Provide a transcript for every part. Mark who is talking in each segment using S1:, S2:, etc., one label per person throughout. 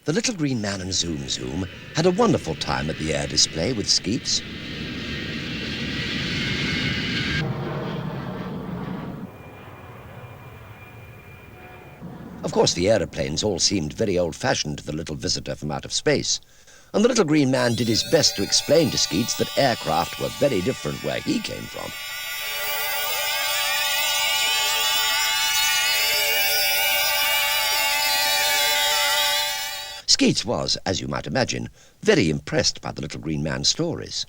S1: The Little Green Man and Zoom Zoom had a wonderful time at the air display with Skeets. Of course, the aeroplanes all seemed very old-fashioned to the little visitor from out of space, and the Little Green Man did his best to explain to Skeets that aircraft were very different where he came from. Skeets was, as you might imagine, very impressed by the Little Green Man's stories.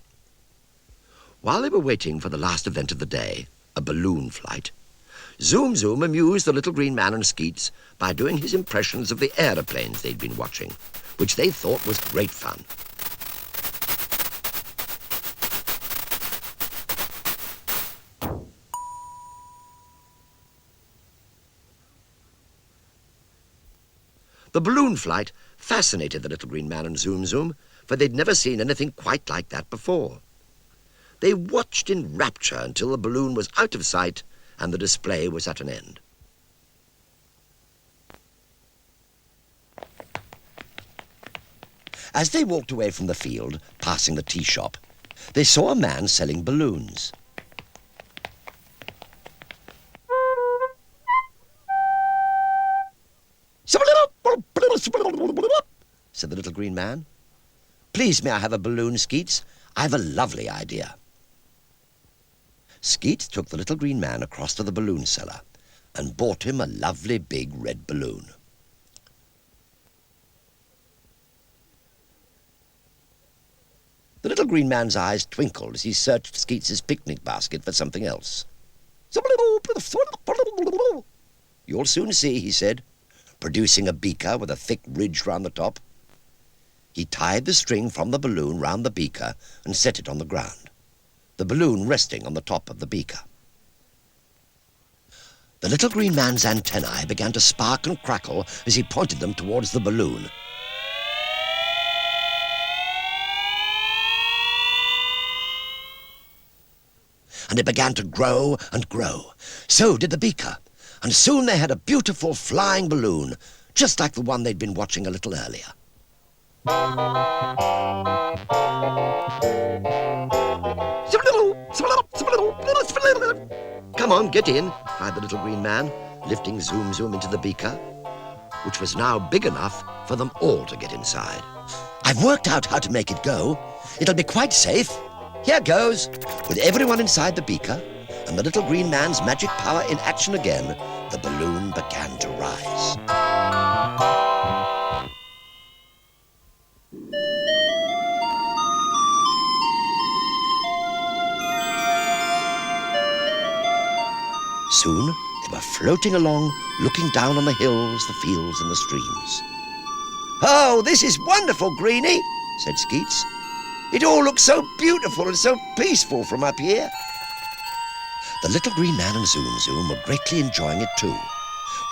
S1: While they were waiting for the last event of the day, a balloon flight, Zoom Zoom amused the Little Green Man and Skeets by doing his impressions of the aeroplanes they'd been watching, which they thought was great fun. The balloon flight fascinated the Little Green Man and Zoom Zoom, for they'd never seen anything quite like that before. They watched in rapture until the balloon was out of sight and the display was at an end. As they walked away from the field, passing the tea shop, they saw a man selling balloons. Said the Little Green Man. "Please, may I have a balloon, Skeets? I've a lovely idea." Skeets took the Little Green Man across to the balloon seller and bought him a lovely big red balloon. The Little Green Man's eyes twinkled as he searched Skeets's picnic basket for something else. "You'll soon see," he said, producing a beaker with a thick ridge round the top. He tied the string from the balloon round the beaker and set it on the ground, the balloon resting on the top of the beaker. The Little Green Man's antennae began to spark and crackle as he pointed them towards the balloon. And it began to grow and grow. So did the beaker, and soon they had a beautiful flying balloon, just like the one they'd been watching a little earlier. "Come on, get in," cried the Little Green Man, lifting Zoom Zoom into the beaker, which was now big enough for them all to get inside. "I've worked out how to make it go. It'll be quite safe. Here goes." With everyone inside the beaker and the Little Green Man's magic power in action again, the balloon began to rise. Soon they were floating along, looking down on the hills, the fields, and the streams. "Oh, this is wonderful, Greenie," said Skeets. "It all looks so beautiful and so peaceful from up here." The Little Green Man and Zoom Zoom were greatly enjoying it too,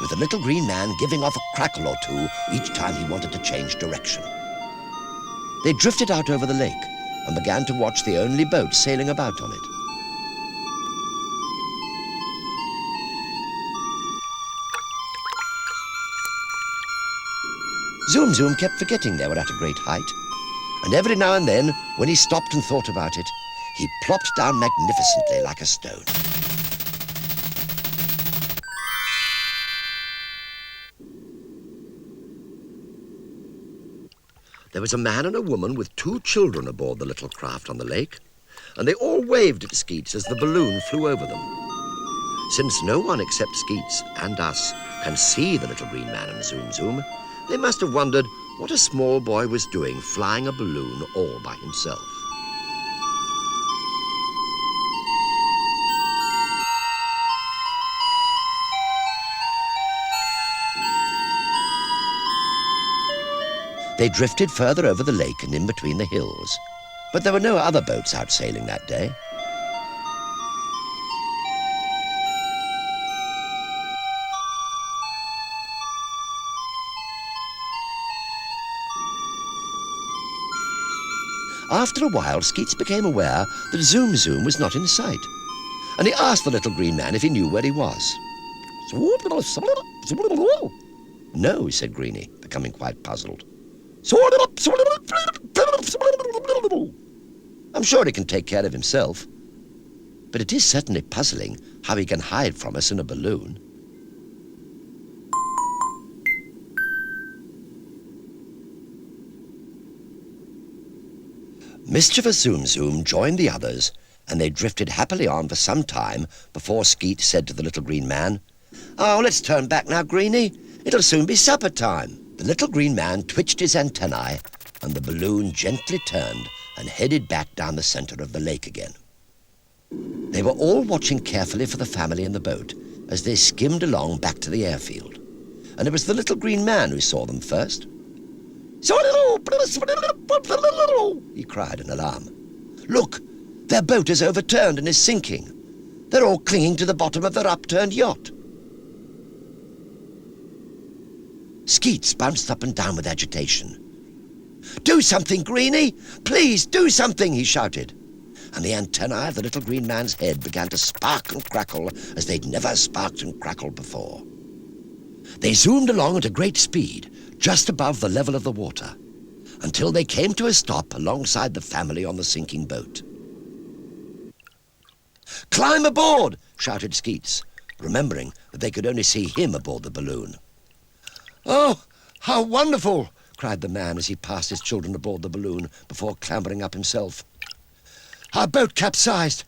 S1: with the Little Green Man giving off a crackle or two each time he wanted to change direction. They drifted out over the lake and began to watch the only boat sailing about on it. Zoom Zoom kept forgetting they were at a great height, and every now and then, when he stopped and thought about it, he plopped down magnificently like a stone. There was a man and a woman with 2 children aboard the little craft on the lake, and they all waved at Skeets as the balloon flew over them. Since no one except Skeets and us can see the little green man and Zoom Zoom, they must have wondered what a small boy was doing flying a balloon all by himself. They drifted further over the lake and in between the hills, but there were no other boats out sailing that day. After a while, Skeets became aware that Zoom Zoom was not in sight, and he asked the little green man if he knew where he was. No, said Greenie, becoming quite puzzled. I'm sure he can take care of himself, but it is certainly puzzling how he can hide from us in a balloon. Mischievous Zoom Zoom joined the others, and they drifted happily on for some time before Skeet said to the little green man, "Oh, let's turn back now, Greenie. It'll soon be supper time." The little green man twitched his antennae, and the balloon gently turned and headed back down the center of the lake again. They were all watching carefully for the family in the boat as they skimmed along back to the airfield, and it was the little green man who saw them first. He cried in alarm. "Look, their boat is overturned and is sinking. They're all clinging to the bottom of their upturned yacht." Skeets bounced up and down with agitation. "Do something, Greenie! Please, do something!" he shouted. And the antennae of the little green man's head began to spark and crackle as they'd never sparked and crackled before. They zoomed along at a great speed, just above the level of the water, until they came to a stop alongside the family on the sinking boat. "Climb aboard!" shouted Skeets, remembering that they could only see him aboard the balloon. "Oh, how wonderful!" cried the man as he passed his children aboard the balloon before clambering up himself. "Our boat capsized,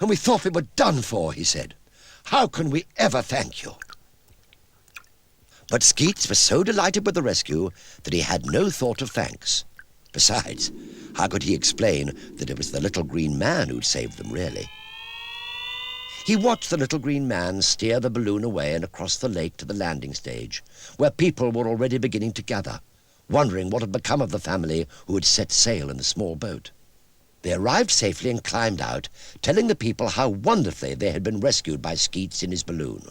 S1: and we thought we were done for," he said. "How can we ever thank you?" But Skeets was so delighted with the rescue that he had no thought of thanks. Besides, how could he explain that it was the little green man who'd saved them, really? He watched the little green man steer the balloon away and across the lake to the landing stage, where people were already beginning to gather, wondering what had become of the family who had set sail in the small boat. They arrived safely and climbed out, telling the people how wonderfully they had been rescued by Skeets in his balloon,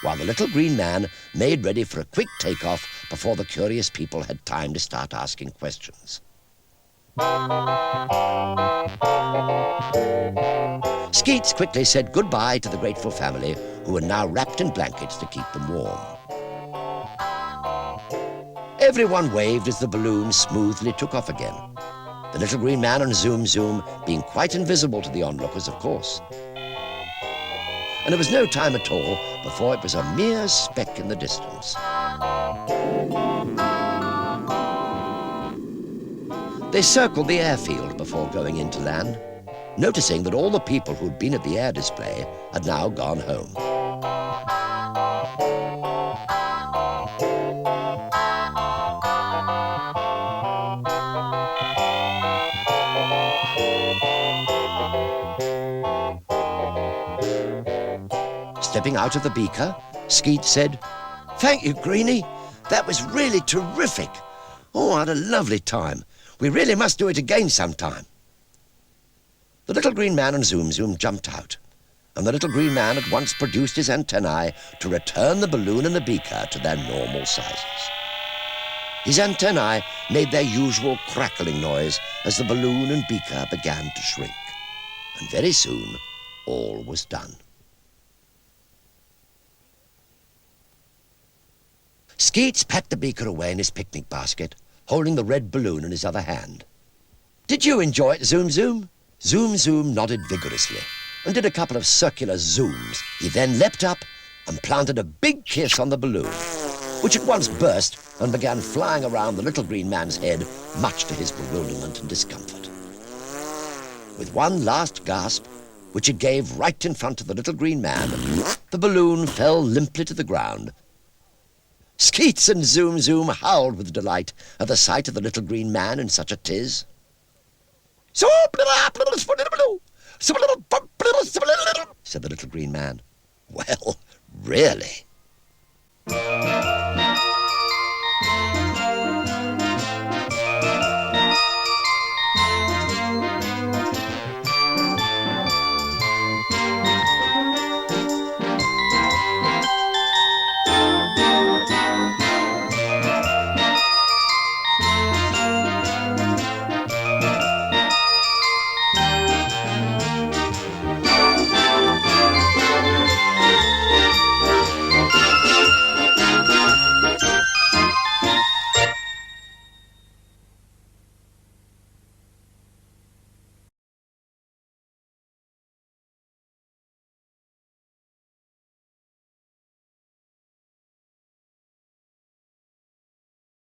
S1: while the little green man made ready for a quick takeoff before the curious people had time to start asking questions. Skeets quickly said goodbye to the grateful family, who were now wrapped in blankets to keep them warm. Everyone waved as the balloon smoothly took off again, the little green man and Zoom Zoom being quite invisible to the onlookers, of course. And it was no time at all before it was a mere speck in the distance. They circled the airfield before going into land, noticing that all the people who'd been at the air display had now gone home. Stepping out of the beaker, Skeet said, "Thank you, Greenie. That was really terrific. Oh, I had a lovely time. We really must do it again sometime." The little green man and Zoom Zoom jumped out, and the little green man at once produced his antennae to return the balloon and the beaker to their normal sizes. His antennae made their usual crackling noise as the balloon and beaker began to shrink, and very soon all was done. Skeets packed the beaker away in his picnic basket, holding the red balloon in his other hand. "Did you enjoy it, Zoom Zoom?" Zoom Zoom nodded vigorously and did a couple of circular zooms. He then leapt up and planted a big kiss on the balloon, which at once burst and began flying around the little green man's head, much to his bewilderment and discomfort. With one last gasp, which it gave right in front of the little green man. The balloon fell limply to the ground. Skeets and Zoom Zoom howled with delight at the sight of the little green man in such a tiz. Said the little green man. Well, really,